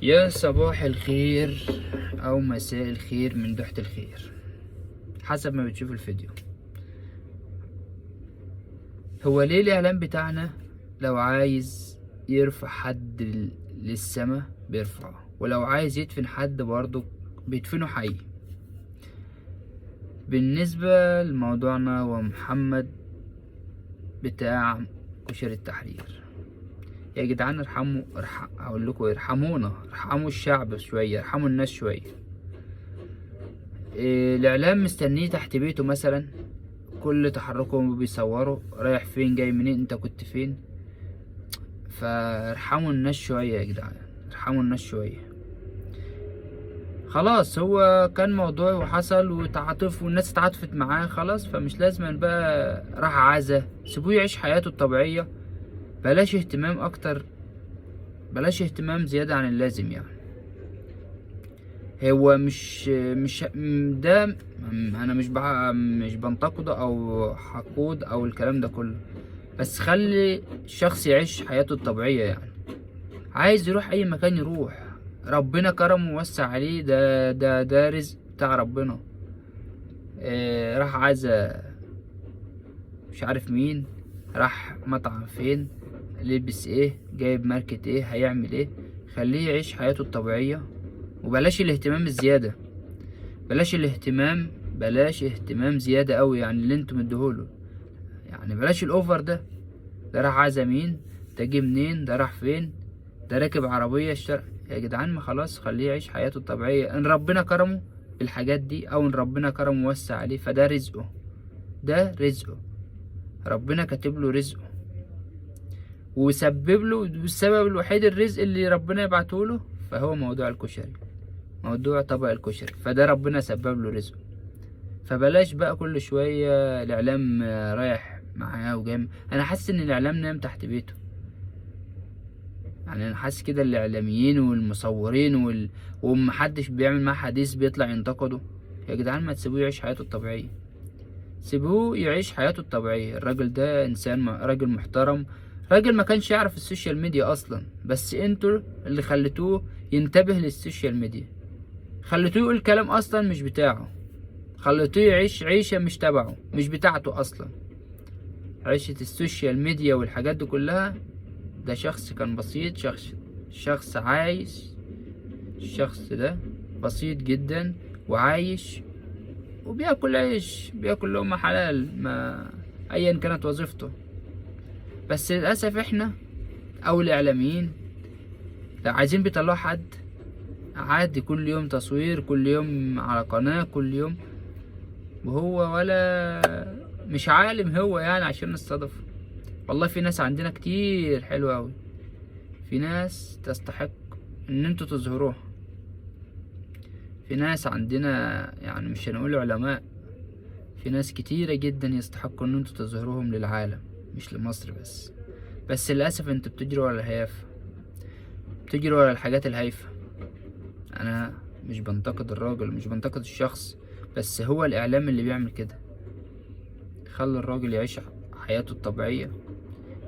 يا صباح الخير او مساء الخير من دوحة الخير، حسب ما بتشوف الفيديو. هو ليه الاعلام بتاعنا لو عايز يرفع حد للسما بيرفعه، ولو عايز يدفن حد برضه بيدفنه حي؟ بالنسبة لموضوعنا ومحمد بتاع كشري التحرير، يا جدعان ارحموا، اقول لكم ارحمونا، ارحموا الشعب شوية، ارحموا الناس شوية. الاعلام مستنيه تحت بيته مثلا، كل تحركهم بيصوروا رايح فين جاي منين انت كنت فين. فارحموا الناس شوية يا جدعان، ارحموا الناس شوية. خلاص هو كان موضوع وحصل وتعاطف والناس اتعاطفت معاه، خلاص فمش لازم بقى راح عزا، سيبوه يعيش حياته الطبيعية. بلاش اهتمام اكتر، بلاش اهتمام زيادة عن اللازم يعني. هو مش ده، انا مش بنتقده او حقود او الكلام ده كله، بس خلي الشخص يعيش حياته الطبيعية يعني. عايز يروح اي مكان يروح، ربنا كرمه ووسع عليه، ده رزق بتاع ربنا. راح عزا مش عارف مين، راح مطعم فين، لبس ايه، جايب ماركة ايه، هيعمل ايه. خليه يعيش حياته الطبيعية، وبلاش الاهتمام الزيادة. بلاش اهتمام زيادة قوي يعني اللي انتم مديهوله. يعني بلاش الاوفر ده راح عزا مين، ده جه منين، ده راح فين، ده راكب عربية اشترى. يا جدعان ما خلاص، خليه يعيش حياته الطبيعية. ان ربنا كرمه بالحاجات دي، او ان ربنا كرمه ووسع عليه، فده رزقه، ده رزقه، ربنا كاتب له رزقه وسبب له السبب الوحيد الرزق اللي ربنا يبعته له، فهو موضوع الكشري، موضوع طبق الكشري، فده ربنا سبب له رزقه. فبلاش بقى كل شوية الاعلام رايح معاه وجاي. انا حاسس ان الاعلام نام تحت بيته يعني. انا حاسس كده الاعلاميين والمصورين ومحدش بيعمل معاه حديث بيطلع ينتقده. يا جدعان ما تسيبوه يعيش حياته الطبيعية، سيبوه يعيش حياته الطبيعية. الراجل ده انسان راجل محترم، راجل ما كانش يعرف السوشيال ميديا اصلا، بس انتوا اللي خليتوه ينتبه للسوشيال ميديا، خليتوه يقول كلام اصلا مش بتاعه، خليتوه يعيش عيشة مش تبعه، مش بتاعته اصلا. عيشة السوشيال ميديا والحاجات دي كلها. ده شخص كان بسيط، شخص عايش، الشخص ده بسيط جدا وعايش وبياكل عيش، بياكل لقمة حلال، ما ايا كانت وظيفته. بس للأسف احنا او الاعلاميين لو عايزين بيطلعوا حد عادي، كل يوم تصوير، كل يوم على قناة، كل يوم، وهو ولا مش عالم هو يعني عشان نستضيف. والله في ناس عندنا كتير حلوة اوي، في ناس تستحق ان انتوا تظهروها. في ناس عندنا يعني مش هنقول علماء، في ناس كتيرة جدا يستحقوا ان انتوا تظهروهم للعالم، مش لمصر بس. بس للأسف انتوا بتجروا ورا الهيافة، بتجروا ورا الحاجات الهايفة. انا مش بنتقد الراجل، مش بنتقد الشخص، بس هو الاعلام اللي بيعمل كده. خلي الراجل يعيش حياته الطبيعية،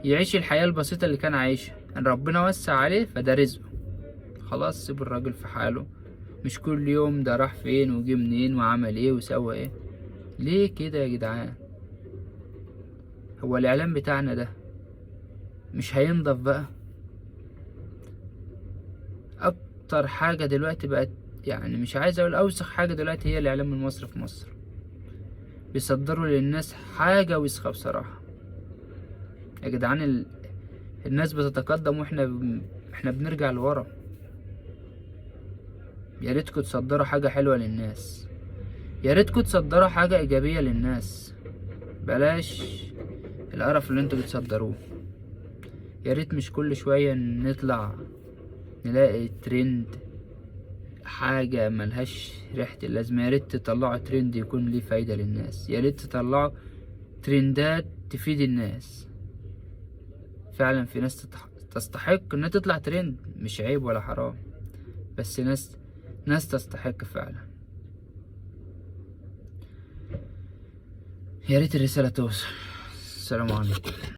يعيش الحياة البسيطة اللي كان عايشها. ان ربنا وسع عليه فده رزقه، خلاص سيب الراجل في حاله. مش كل يوم ده راح فين وجه منين وعمل ايه وسوى ايه. ليه كده يا جدعان؟ هو الاعلام بتاعنا ده مش هينضف بقى؟ اكتر حاجة دلوقتي بقت، يعني مش عايز اقول اوسخ حاجة دلوقتي، هي الاعلام المصري في مصر. بيصدروا للناس حاجة وسخة بصراحة. يا جدعان الناس بتتقدم احنا بنرجع لورا. يا ريتكم تصدروا حاجة حلوة للناس، يا ريتكم تصدروا حاجة ايجابية للناس. بلاش القرف اللي انتوا بتصدروه. يا ريت مش كل شوية نطلع نلاقي ترند حاجة ملهاش ريحة اللازمة. يا ريت تطلعوا ترند يكون ليه فايدة للناس، يا ريت تطلعوا ترندات تفيد الناس. فعلا في ناس تستحق انها تطلع ترند، مش عيب ولا حرام، بس ناس تستحق فعلا. يا ريت الرسالة توصل. السلام عليكم.